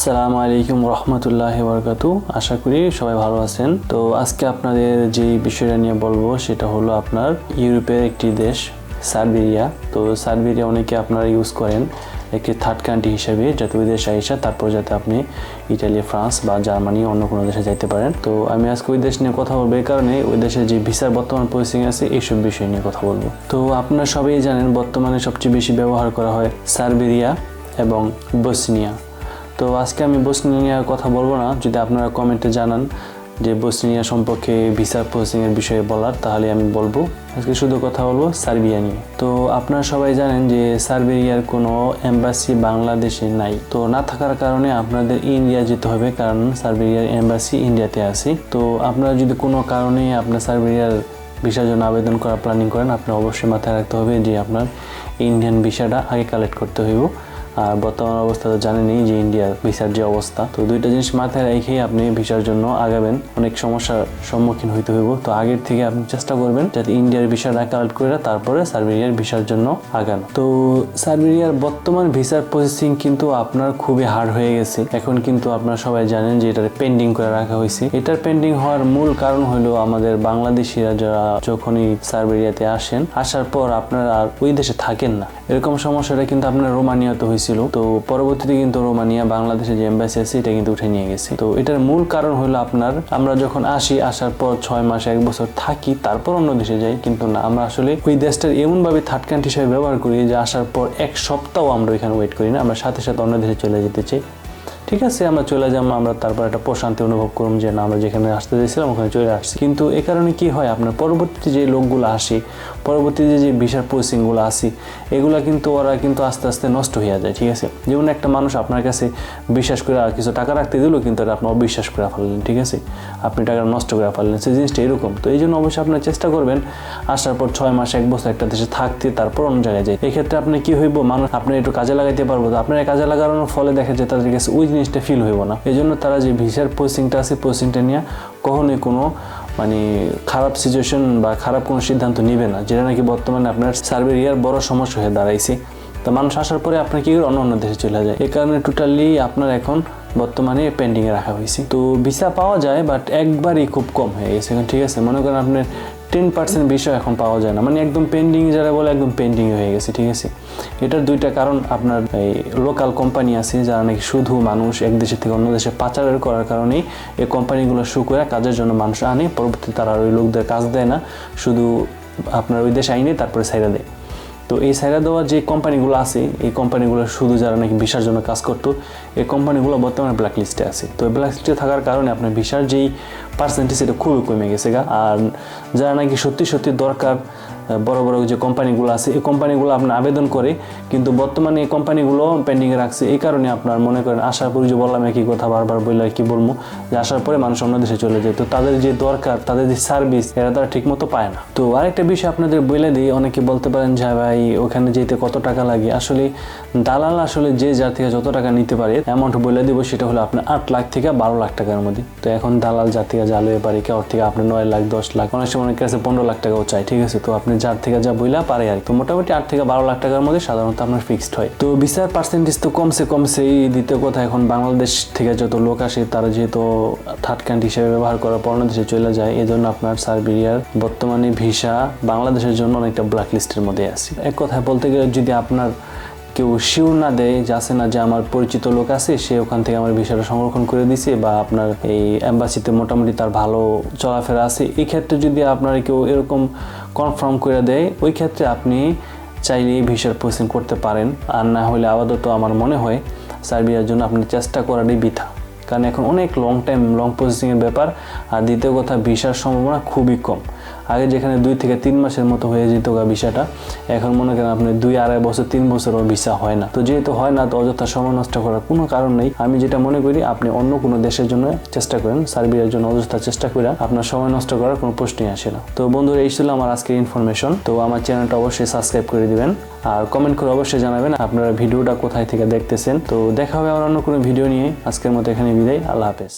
আসসালামু আলাইকুম রহমতুল্লাহি বারাকাতু। আশা করি সবাই ভালো আছেন। তো আজকে আপনাদের যে বিষয়টা নিয়ে বলবো সেটা হলো আপনার ইউরোপের একটি দেশ সার্বিয়া। তো সার্বিয়া অনেকে আপনারা ইউজ করেন একটি থার্ড কান্ট্রি হিসেবে, যাতে ওই দেশে আইসা তারপর যাতে আপনি ইটালি, ফ্রান্স বা জার্মানি অন্য কোনো দেশে যাইতে পারেন। তো আমি আজকে ওই দেশ নিয়ে কথা বলবো, এই কারণে ওই দেশের যে ভিসার বর্তমান পরিস্থিতি আছে এইসব বিষয় নিয়ে কথা বলবো। তো আপনারা সবাই জানেন বর্তমানে সবচেয়ে বেশি ব্যবহার করা হয় সার্বিয়া এবং বসনিয়া। তো আজকে আমি বসনিয়ার কথা বলবো না, যদি আপনারা কমেন্টে জানান যে বসনিয়া সম্পর্কে ভিসা প্রসেসিংয়ের বিষয়ে বলার, তাহলে আমি বলবো। আজকে শুধু কথা বলবো সার্বিয়া নিয়ে। তো আপনারা সবাই জানেন যে সার্বিয়ার কোনো এম্বাসি বাংলাদেশে নাই। তো না থাকার কারণে আপনাদের ইন্ডিয়া যেতে হবে, কারণ সার্বিয়ার এম্বাসি ইন্ডিয়াতে আছে। তো আপনারা যদি কোনো কারণে আপনার সার্বিয়ার ভিসার জন্য আবেদন করার প্ল্যানিং করেন, আপনার অবশ্যই মাথায় রাখতে হবে যে আপনার ইন্ডিয়ান ভিসাটা আগে কালেক্ট করতে হইব। আর বর্তমান অবস্থা তো জানেনই যে ইন্ডিয়ার ভিসার যে অবস্থা। তো দুইটা জিনিস মাথায় রেখেই আপনি ভিসার জন্য আগাবেন, অনেক সমস্যার সম্মুখীন হইতে হইব। তো আগের থেকে আপনি চেষ্টা করবেন যাতে ইন্ডিয়ার ভিসাটা কালেক্ট করে তারপরে সার্বিয়ার ভিসার জন্য আগান। তো সার্বিয়ার বর্তমান ভিসার প্রসেসিং কিন্তু আপনার খুবই হার্ড হয়ে গেছে। এখন কিন্তু আপনারা সবাই জানেন যে এটার পেন্ডিং করে রাখা হয়েছে। এটার পেন্ডিং হওয়ার মূল কারণ হলো আমাদের বাংলাদেশিরা যারা যখনই সার্বিয়াতে আসেন, আসার পর আপনারা আর ওই দেশে থাকেন না, এরকম সমস্যাটা কিন্তু আপনার রোমানিয়াতে হয়েছে। তো পরবর্তীতে কিন্তু রোমানিয়া বাংলাদেশের যে এম্বাসি আছে এটা কিন্তু উঠে নিয়ে গেছে। তো এটার মূল কারণ হলো আমরা যখন আসার পর 6 মাস 1 বছর থাকি, তারপর অন্য দেশে যাই, কিন্তু না, আমরা আসলে ওই দেশটার এমন ভাবে থার্ড কান্ট্রি হিসেবে ব্যবহার করি যে আসার পর 1 সপ্তাহ আমরা ওইখানে ওয়েট করি না, আমরা সাথে সাথে অন্য দেশে চলে যেতে চাই। ঠিক আছে, আমরা চলে যাবো, আমরা তারপর একটা প্রশান্তি অনুভব করুন যে না, আমরা যেখানে আসতে চাইছিলাম ওখানে চলে আসছি। কিন্তু এ কারণে কি হয়, আপনার পরবর্তীতে যে লোকগুলো আসে, পরবর্তীতে যে ভিসার প্রসেসিংগুলো আসে, এগুলা কিন্তু ওরা কিন্তু আস্তে আস্তে নষ্ট হয়ে যায়। ঠিক আছে, যেমন একটা মানুষ আপনার কাছে বিশ্বাস করে আর কিছু টাকা রাখতে দিল, কিন্তু এটা আপনি অবিশ্বাস করে ফেললেন। ঠিক আছে, আপনি টাকা নষ্ট করে ফেললেন, সেই জিনিসটা এরকম। তো এই জন্য অবশ্যই আপনার চেষ্টা করবেন আসার পর 6 মাস 1 বছর একটা দেশে থাকতে, তারপর অন্য জায়গায় যায়। এক্ষেত্রে আপনি কি হইব, মানুষ আপনি একটু কাজে লাগাইতে পারবো। তো আপনার কাজে লাগানোর ফলে দেখা যায় তাদের কাছে ওই জিনিসটা ফিল হইব না। এই জন্য তারা যে ভিসার প্রসেসিংটা আছে, প্রসেসিংটা নিয়ে কখনোই কোনো খারাপ সিচুয়েশন বা খারাপ কোনো সিদ্ধান্ত নেবে না, যেটা নাকি বর্তমানে আপনার সার্বিয়ার বড় সমস্যা হয়ে দাঁড়াইছে। তো মানুষ আসার পরে আপনার কি অন্য দেশে চলে যায়, এই কারণে টোটালি আপনার এখন বর্তমানে পেন্ডিংয়ে রাখা হয়েছে। তো ভিসা পাওয়া যায়, বাট একবারই খুব কম হয়ে গেছে। ঠিক আছে, মনে করেন আপনার 10% ভিসা এখন পাওয়া যায় না, একদম পেন্ডিং যারা বলে একদম পেন্ডিং হয়ে গেছে। ঠিক আছে, এটার দুইটা কারণ। আপনার এই লোকাল কোম্পানি আছে যারা নাকি শুধু মানুষ এক দেশের থেকে অন্য দেশে পাচার করার কারণেই এই কোম্পানিগুলো শুরু করে কাজের জন্য মানুষ আনে, পরবর্তীতে তারা ওই লোকদের কাজ দেয় না, শুধু আপনার ওই দেশে আইনে তারপরে ছাইড়া দেয়। তো এই সাইডা দেওয়া যে কোম্পানিগুলো আছে, এই কোম্পানিগুলো শুধু যারা নাকি ভিসার জন্য কাজ করতো, এই কোম্পানিগুলো বর্তমানে ব্ল্যাক লিস্টে আছে। তো ব্ল্যাক লিস্টে থাকার কারণে আপনার ভিসার যেই পার্সেন্টেজ এটা খুবই কমে গেছে গা। আর যারা নাকি সত্যি দরকার, বড় বড় যে কোম্পানিগুলো আছে, এই কোম্পানিগুলো আপনার আবেদন করে, কিন্তু বর্তমানে এই কোম্পানিগুলো পেন্ডিংয়ে রাখছে। এই কারণে আপনার মনে করেন আসার পরে যে বললাম একই কথা বারবার বললে কি বলবো, যে আসার পরে মানুষ অন্য দেশে চলে যায়। তো তাদের যে দরকার, তাদের যে সার্ভিস, এরা তারা ঠিক মতো পায় না। তো আরেকটা বিষয় আপনাদের বলে দিই, অনেকে বলতে পারেন যে ভাই ওখানে যেতে কত টাকা লাগে। আসলে দালাল আসলে যে যার থেকে যত টাকা নিতে পারে অ্যামাউন্ট বলে দিব, সেটা হলো আপনার 8 লাখ থেকে 12 লাখ টাকার মধ্যে। তো এখন দালাল যার থেকে যা লয়ে পারে, কেউ থেকে আপনার 9 লাখ 10 লাখ, অনেক সময় অনেকের কাছে 15 লাখ টাকাও চাই। ঠিক আছে, তো আপনি যার থেকে যা বইলা পারে আর। তো মোটামুটি 8 থেকে 12 লাখ টাকার মধ্যে সাধারণত আপনার ফিক্সড হয়। তো ভিসার পার্সেন্টেজ তো কমছেই। দ্বিতীয় কথা, এখন বাংলাদেশ থেকে যত লোক আসে তারা যেহেতু থার্ড কান্ট্রি হিসেবে ব্যবহার করার পর অন্য দেশে চলে যায়, এই জন্য আপনার সার্বিয়ার বর্তমানে ভিসা বাংলাদেশের জন্য অনেকটা ব্ল্যাক লিস্টের মধ্যে আছে। এক কথায় বলতে গেলে, যদি আপনার কেউ শিওর না দেয় যে আছে না যে আমার পরিচিত লোক আছে, সে ওখান থেকে আমার ভিসাটা সংরক্ষণ করে দিছে, বা আপনার এই এম্বাসিতে মোটামুটি তার ভালো চলাফেরা আছে, এই ক্ষেত্রে যদি আপনার কেউ এরকম কনফার্ম করে দেয়, ওই ক্ষেত্রে আপনি চাইলেই ভিসার প্রসেসিং করতে পারেন। আর না হলে আপাতত আমার মনে হয় সার্বিয়ার জন্য আপনি চেষ্টা করাটাই বৃথা, কারণ এখন অনেক লং প্রসেসিংয়ের ব্যাপার। আর দ্বিতীয় কথা, ভিসার সম্ভাবনা খুবই কম। আগে যেখানে 2 থেকে 3 মাসের মতো হয়ে যেত ভিসাটা, এখন মনে করেন আপনি 2-2.5 বছর 3 বছরও ভিসা হয় না। তো যেহেতু হয় না, তো অযথা সময় নষ্ট করার কোনো কারণ নেই। আমি যেটা মনে করি, আপনি অন্য কোনো দেশের জন্য চেষ্টা করেন, সার্বিয়ার জন্য অযথা চেষ্টা করে আপনার সময় নষ্ট করার কোনো প্রশ্নই আসে না। তো বন্ধুরা, এই ছিল আমার আজকের ইনফরমেশন। তো আমার চ্যানেলটা অবশ্যই সাবস্ক্রাইব করে দিবেন, আর কমেন্ট করে অবশ্যই জানাবেন আপনারা ভিডিওটা কোথায় থেকে দেখতেছেন। তো দেখা হবে আমার অন্য কোনো ভিডিও নিয়ে। আজকের মতো এখানে বিদায়, আল্লাহ হাফেজ।